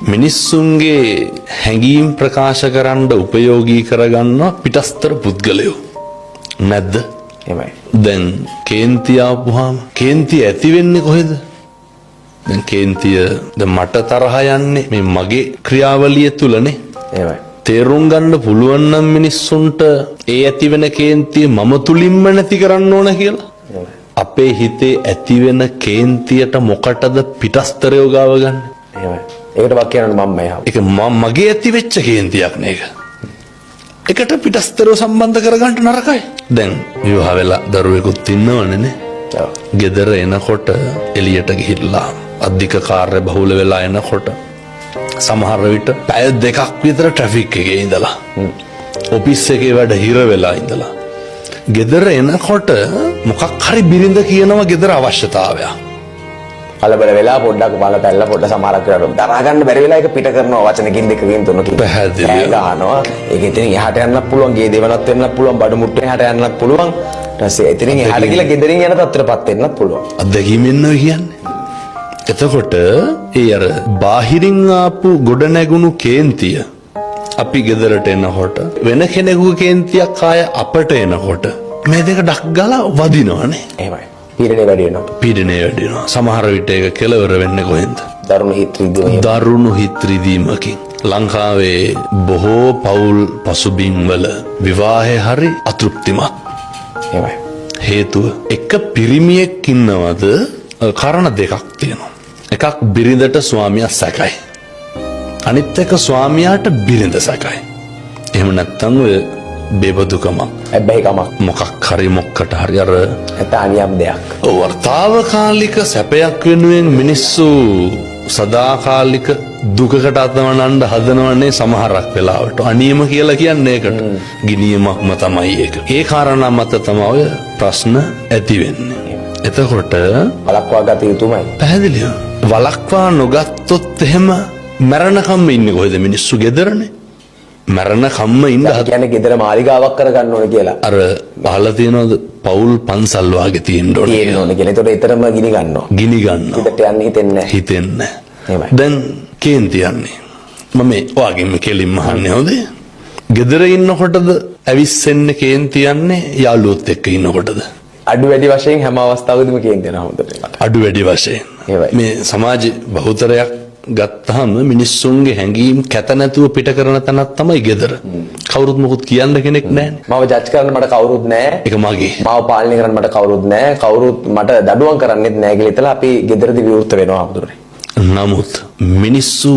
මිනිස්සුන්ගේ හැඟීම් ප්‍රකාශ කරන්න උපයෝගී කරගන්නවා පිටස්තර පුද්ගලයෝ නැද්ද? එහෙමයි. දැන් කේන්තිය ආපුවාම කේන්තිය ඇති වෙන්නේ කොහෙද? දැන් කේන්තිය දැන් මට තරහ යන්නේ මේ මගේ ක්‍රියාවලිය තුලනේ. එහෙමයි. තේරුම් ගන්න පුළුවන් නම් මිනිස්සුන්ට ඒ ඇති වෙන කේන්තිය මම තුලින්ම නැති කරන්න ඕන කියලා. අපේ හිතේ ඇති වෙන කේන්තියට මොකටද පිටස්තරයෝ ගාව ගන්න? එහෙමයි. ඒකට වක් කියනවා මම මම. ඒක මගේ ඇති වෙච්ච කේන්තියක් නේක. එකට පිටස්තරව සම්බන්ධ කරගන්න නරකයි. දැන් විවාහ වෙලා දරුවෙකුත් ඉන්නවනේ නේ. ඔව්. ගෙදර එනකොට එළියට ගිහිල්ලා අධික කාර්ය බහුල වෙලා එනකොට සමහර විට පැය දෙකක් විතර ට්‍රැෆික් එකේ ඉඳලා ඔෆිස් එකේ වැඩ හිර වෙලා ඉඳලා ගෙදර එනකොට මොකක් හරි බිරිඳ කියනවා ගෙදර අවශ්‍යතාවයක්. කලබල වෙලා පොඩ්ඩක් බලපැල්ල පොඩ්ඩ සමහරක් කරලා දරා ගන්න බැරි වෙලා ඒක පිට කරනවා වචනකින් දෙකකින් තුනකින්. පැහැදිලිව. ගහනවා. ඒක ඉතින් එහාට යන්නත් පුළුවන්, ගේ දෙවනත් වෙන්නත් පුළුවන්, බඩු මුට්ටේ එහාට යන්නත් පුළුවන්. ඊට පස්සේ ඉතින් එහාට ගිහලා ගෙදරින් යන තත්ත්වයටපත් වෙන්නත් පුළුවන්. අත්දැකීමෙන් නෝ කියන්නේ. එතකොට ඒ අර බාහිරින් ආපු ගොඩ නැගුණු කේන්තිය අපි ගෙදරට එනකොට වෙන කෙනෙකුගේ කේන්තියක් ආය අපට එනකොට මේ දෙක ඩක් ගාලා වදිනවනේ. එහෙමයි. පීඩනය වැඩි වෙනවා. පීඩනය වැඩි වෙනවා. සමහර විට ඒක කෙලවර වෙන්නේ කොහෙන්ද? දරුණු හිත රිදීම. දරුණු හිත රිදීමකින්. ලංකාවේ බොහෝ පවුල් පසුබිම් වල විවාහය හරි අතෘප්තිමත්. එහෙමයි. හේතුව එක පිරිමියෙක් ඉන්නවද කාරණා දෙකක් තියෙනවා. එකක් බිරිඳට ස්වාමියා සැකයි. අනිත් එක ස්වාමියාට බිරිඳ සැකයි. එහෙම නැත්නම් ඔය බේබදුකමක් හැබැයිකමක් මොකක් හරි මොකට හරි අර අනියම් දෙයක්. වර්තාවකාලික සැපයක් වෙනුවෙන් මිනිස්සු සදාකාලික දුකකට අතවනන්න හදනවනේ සමහරක් වෙලාවට. අනියම කියලා කියන්නේ ඒකට. ගිනියමක්ම තමයි ඒක. ඒ කාරණා මත තමයි ඔය ප්‍රශ්න ඇති වෙන්නේ. එතකොට වලක්වා ගත යුතුමයි. පැහැදිලිව. වලක්වා නොගත්තොත් එහෙම මරණකම්ම ඉන්නේ කොහෙද මිනිස්සු ගෙදරනේ. මරණකම්ම ඉන්න කියන්නේ ගෙදර මාලිගාවක් කරගන්න ඕනේ කියලා. අර අහලා තියෙනවද පවුල් පන්සල් වාගේ තියෙන්න ඕනේ. තියෙන්න ඕනේ කියලා. ඒතකොට ඊතරම ගිනි ගන්නවා. ගිනි ගන්නවා. හිතට යන්න හිතෙන්නේ නැහැ. හිතෙන්නේ එහෙමයි. නැහැ. දැන් කේන්ති යන්නේ. මම ඔයාගෙන් කෙලින්ම අහන්නේ හොඳ. ගෙදර ඉන්නකොටද ඇවිස්සෙන්නේ කේන්ති යන්නේ යාළුවොත් එක්ක ඉන්නකොටද? අඩු වැඩි වශයෙන් හැම අවස්ථාවකදීම කේන්තියනවා හොඳට. අඩු වැඩි වශයෙන්. එහෙමයි. මේ සමාජ බහුතරයක් ගත්තාම මිනිස්සුන්ගේ හැඟීම් කැත නැතුව පිට කරන තැනක් තමයි ගෙදර. කවුරුත් මොකුත් කියන්න කෙනෙක් නැහැනේ. මාව ජජ් කරන්න මට කවුරුත් නැහැ. ඒක මගේ. මාව පාලනය කරන්න මට කවුරුත් නැහැ. කවුරුත් මට දඩුවම් කරන්නෙත් නැහැ කියලා හිතලා අපි ගෙදරදී විවෘත වෙනවා හඳුරන්නේ. නමුත් මිනිස්සු